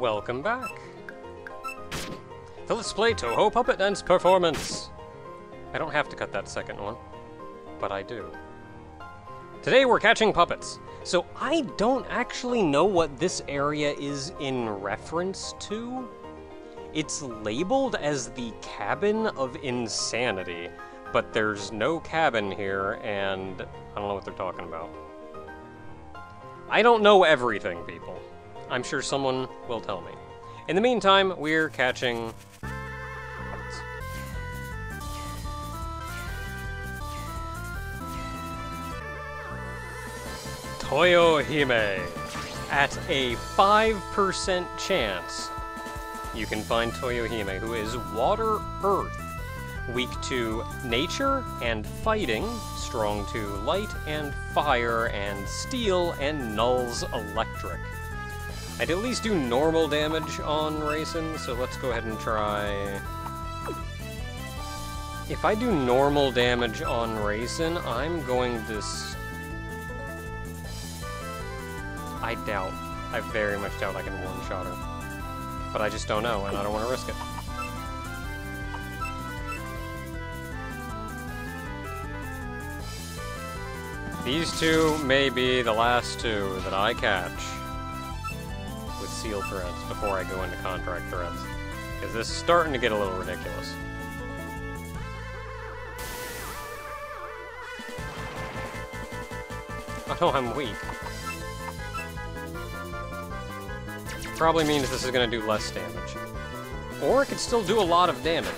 Welcome back to Let's Play Touhou Puppet Dance Performance. I don't have to cut that second one, but I do. Today we're catching puppets. So I don't actually know what this area is in reference to. It's labeled as the Cabin of Insanity, but there's no cabin here, and I don't know what they're talking about. I don't know everything, people. I'm sure someone will tell me. In the meantime, we're catching puppets. Touhou Hime. At a 5% chance, you can find Touhou Hime, who is Water Earth. Weak to nature and fighting, strong to light and fire and steel, and nulls electric. I'd at least do normal damage on Reisen, so let's go ahead and try... If I do normal damage on Reisen, I'm going to... I very much doubt I can one-shot her. But I just don't know, and I don't want to risk it. These two may be the last two that I catch with seal threads before I go into contract threads. Because this is starting to get a little ridiculous. Oh no, I'm weak. Probably means this is going to do less damage. Or it could still do a lot of damage.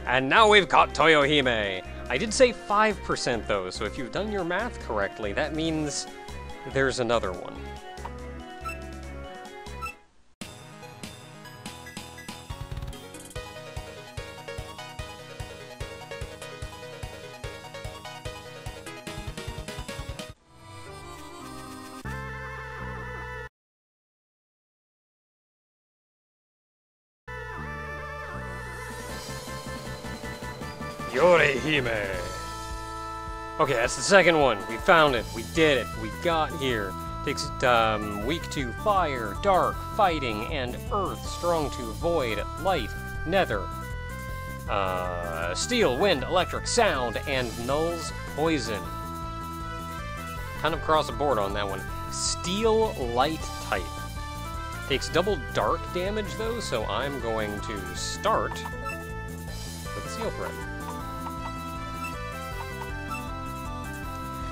And now we've caught Touhou Hime. I did say 5% though, so if you've done your math correctly, that means there's another one. Yori Hime. Okay, that's the second one. We found it. We did it. We got here. Takes weak to fire, dark, fighting, and earth. Strong to void, light, nether, steel, wind, electric, sound, and nulls poison. Kind of cross the board on that one. Steel light type. Takes double dark damage though, so I'm going to start with a seal thread.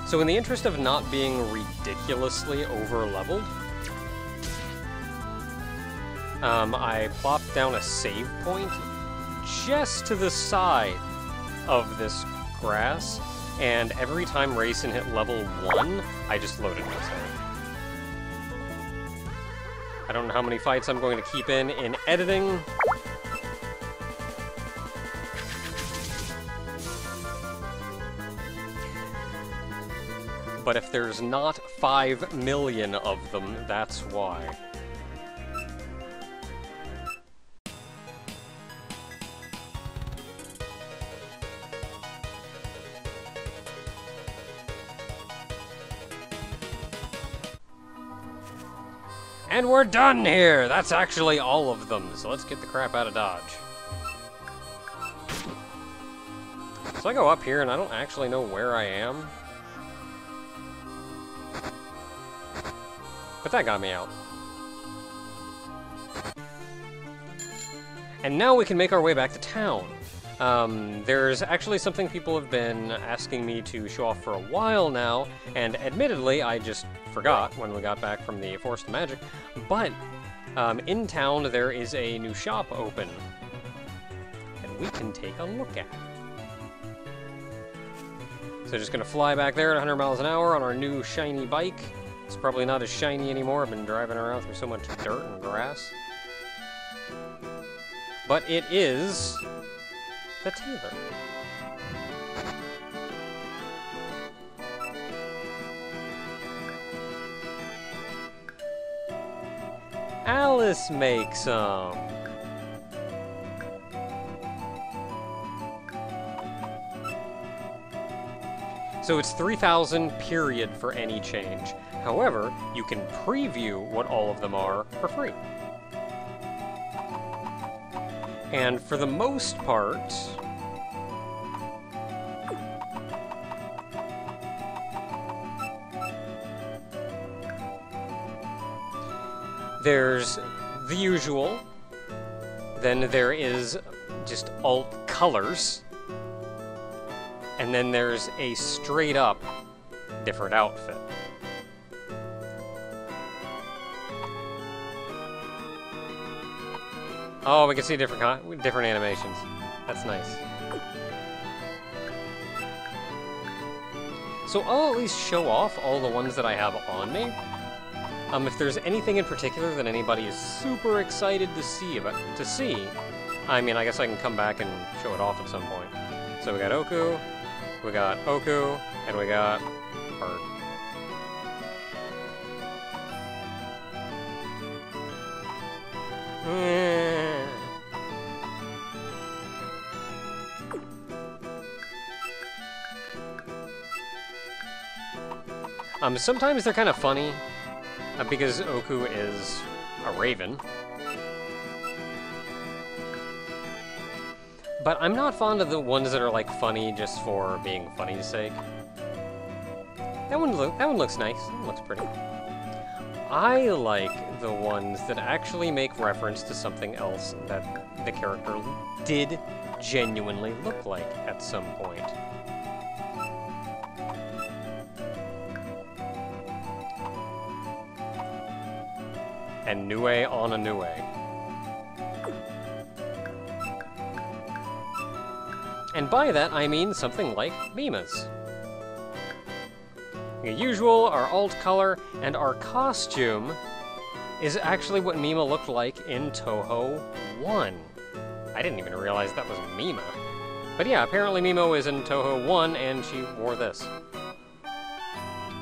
So in the interest of not being ridiculously over-leveled, I plopped down a save point just to the side of this grass, and every time Reisen hit level 1, I just loaded myself. I don't know how many fights I'm going to keep in editing. But if there's not 5 million of them, that's why. And we're done here! That's actually all of them, so let's get the crap out of Dodge. So I go up here and I don't actually know where I am. But that got me out. And now we can make our way back to town. There's actually something people have been asking me to show off for a while now, and admittedly, I just forgot when we got back from the Forest of Magic, but in town there is a new shop open, and we can take a look at it. So just gonna fly back there at 100 miles an hour on our new shiny bike. It's probably not as shiny anymore. I've been driving around through so much dirt and grass. But it is the tailor. Alice makes them. So it's 3,000 period for any change. However, you can preview what all of them are for free. And for the most part, there's the usual, then there is just alt colors, and then there's a straight up different outfit. Oh, we can see different animations. That's nice. So I'll at least show off all the ones that I have on me. If there's anything in particular that anybody is super excited to see, I mean, I guess I can come back and show it off at some point. So we got Oku, and we got Bird. Sometimes they're kind of funny, because Oku is a raven. But I'm not fond of the ones that are like funny just for being funny's sake. That one looks nice. That one looks pretty. I like the ones that actually make reference to something else that the character did genuinely look like at some point. And Nue on a Nue. And by that, I mean something like Mima's. The usual, our alt color, and our costume is actually what Mima looked like in Touhou 1. I didn't even realize that was Mima. But yeah, apparently Mima was in Touhou 1, and she wore this.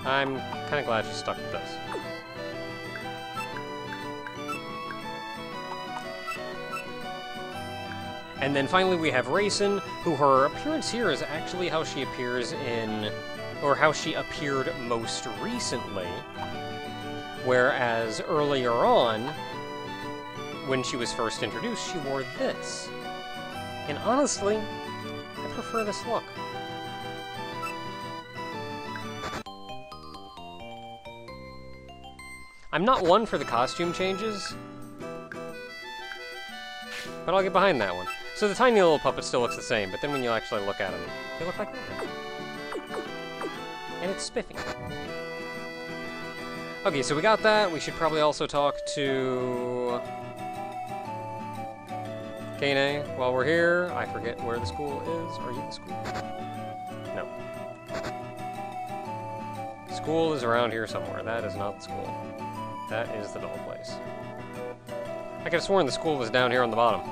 I'm kind of glad she stuck with this. And then finally we have Reisen, who her appearance here is actually how she appears in, or how she appeared most recently. Whereas earlier on, when she was first introduced, she wore this. And honestly, I prefer this look. I'm not one for the costume changes, but I'll get behind that one. So the tiny little puppet still looks the same, but then when you actually look at them, they look like that. And it's spiffy. Okay, so we got that. We should probably also talk to Kane while we're here. I forget where the school is. Are you the school? No. School is around here somewhere. That is not the school. That is the doll place. I could have sworn the school was down here on the bottom.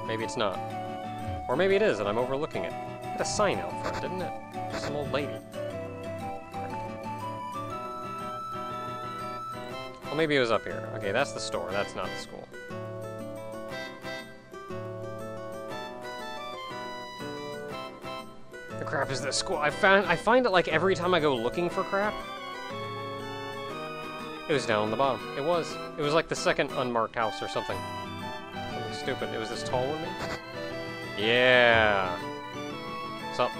Maybe it's not. Or maybe it is, and I'm overlooking it. It had a sign out front, didn't it? Just some old lady. Well, maybe it was up here. Okay, that's the store. That's not the school. The crap is this school. I find it like every time I go looking for crap. It was down on the bottom. It was like the second unmarked house or something. Something stupid. It was this tall one, maybe? Yeah. What's up?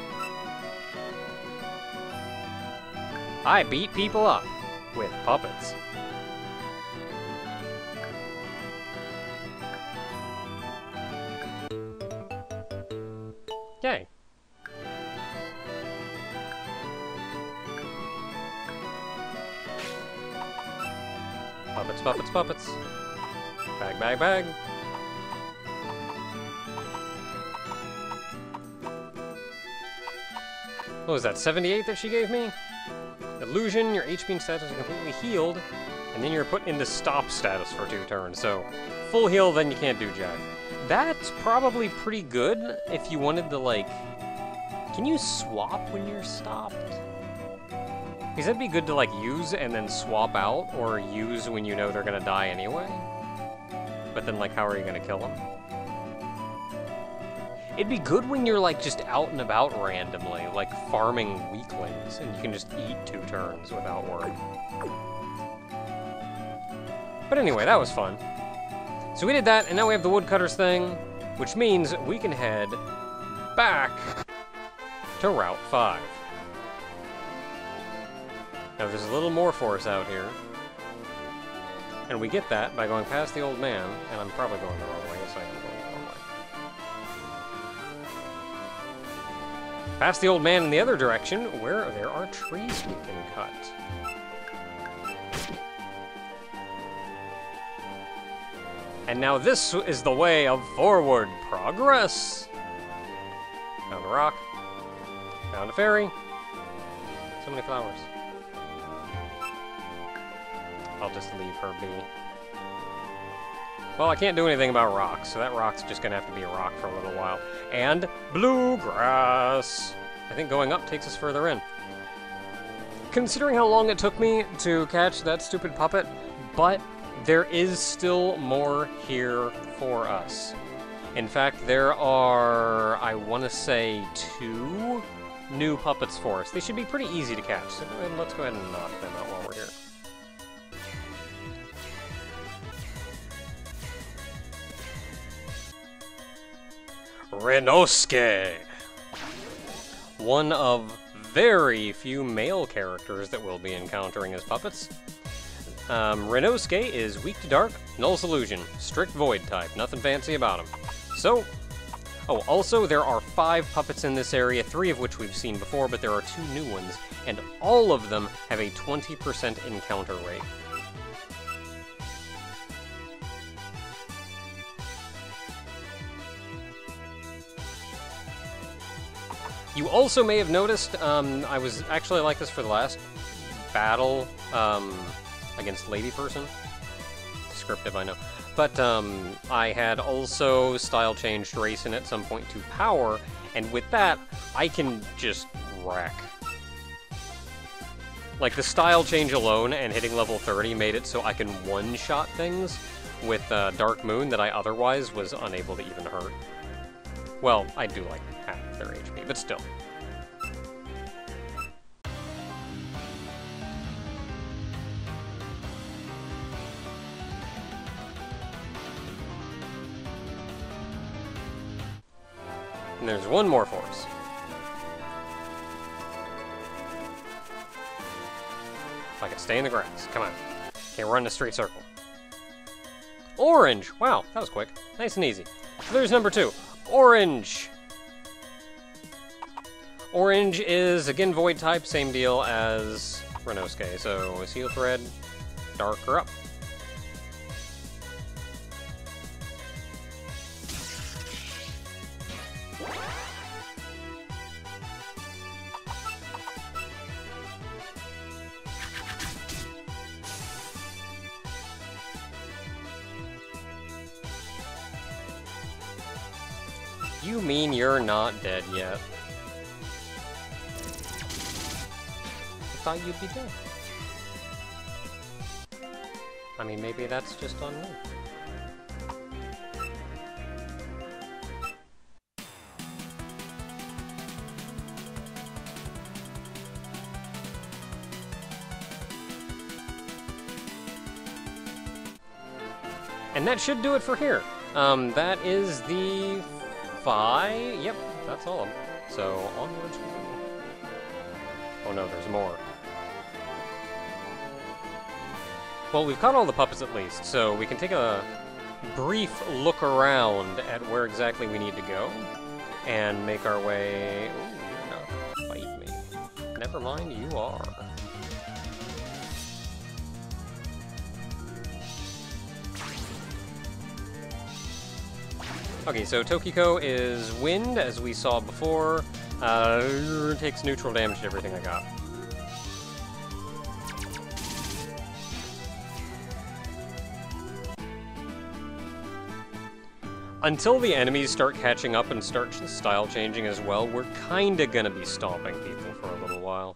I beat people up with puppets. Yay. Puppets, puppets, puppets. Bag, bag, bag. What was that, 78 that she gave me? Illusion, your HP and status are completely healed, and then you're put into stop status for 2 turns, so full heal, then you can't do jack. That's probably pretty good if you wanted to, like... Can you swap when you're stopped? Because that'd be good to, like, use and then swap out, or use when you know they're gonna die anyway. But then, like, how are you gonna kill them? It'd be good when you're, like, just out and about randomly, like farming weaklings, and you can just eat 2 turns without worry. But anyway, that was fun. So we did that, and now we have the woodcutters thing, which means we can head back to Route 5. Now there's a little more for us out here. And we get that by going past the old man, and I'm probably going the wrong way, so I can go the wrong way. Past the old man in the other direction, where there are trees we can cut. And now this is the way of forward progress. Found a rock. Found a fairy. So many flowers. I'll just leave her be. Well, I can't do anything about rocks, so that rock's just gonna have to be a rock for a little while. And bluegrass! I think going up takes us further in. Considering how long it took me to catch that stupid puppet, but there is still more here for us. In fact, there are, I want to say, 2 new puppets for us. They should be pretty easy to catch, so let's go ahead and knock them out while we're here. Renosuke! One of very few male characters that we'll be encountering as puppets. Renosuke is weak to dark, null's illusion, strict void type, nothing fancy about him. So, oh, also there are 5 puppets in this area, 3 of which we've seen before, but there are 2 new ones, and all of them have a 20% encounter rate. You also may have noticed, I was actually like this for the last battle, against Lady Person. Descriptive, I know. But, I had also style changed Reisen at some point to power, and with that, I can just wreck. Like, the style change alone and hitting level 30 made it so I can one-shot things with Dark Moon that I otherwise was unable to even hurt. Well, I do like half their HP, but still. And there's one more for us. If I can stay in the grass, come on. Can't run in a straight circle. Orange! Wow, that was quick. Nice and easy. So there's number 2. Orange! Orange is, again, void type, same deal as Renosuke. So, Seal Thread, darker up. You mean you're not dead yet? I thought you'd be dead. I mean, maybe that's just on me. And that should do it for here. That is the 5. Yep, that's all of them. So, onwards we go. Oh no, there's more. Well, we've caught all the puppets at least, so we can take a brief look around at where exactly we need to go and make our way... Ooh, you're not fight me. Never mind, you are. Okay, so Tokiko is wind, as we saw before. Takes neutral damage to everything I got. Until the enemies start catching up and start style changing as well, we're kinda gonna be stomping people for a little while.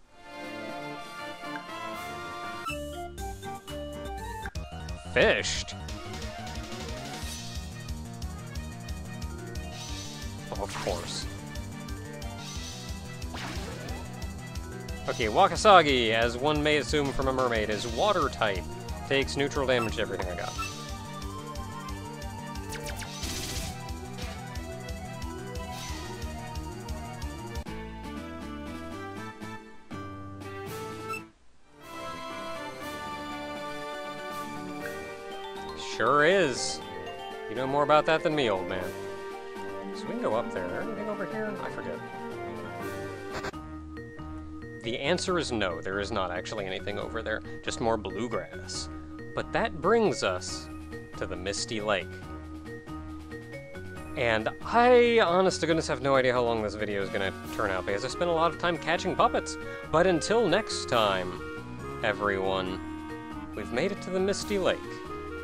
Fished? Oh, of course. Okay, Wakasagi, as one may assume from a mermaid, is water type. Takes neutral damage to everything I got. Sure is. You know more about that than me, old man. So we can go up there. Is there anything over here? I forget. The answer is no, there is not actually anything over there. Just more bluegrass. But that brings us to the Misty Lake. And I, honest to goodness, have no idea how long this video is going to turn out because I spent a lot of time catching puppets. But until next time, everyone, we've made it to the Misty Lake.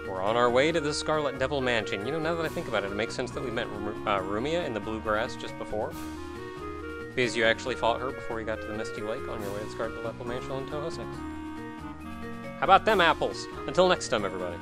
We're on our way to the Scarlet Devil Mansion. You know, now that I think about it, it makes sense that we met Rumia in the bluegrass just before. Because you actually fought her before you got to the Misty Lake on your way to the Scarlet Devil Mansion in Touhou 6. How about them apples? Until next time, everybody.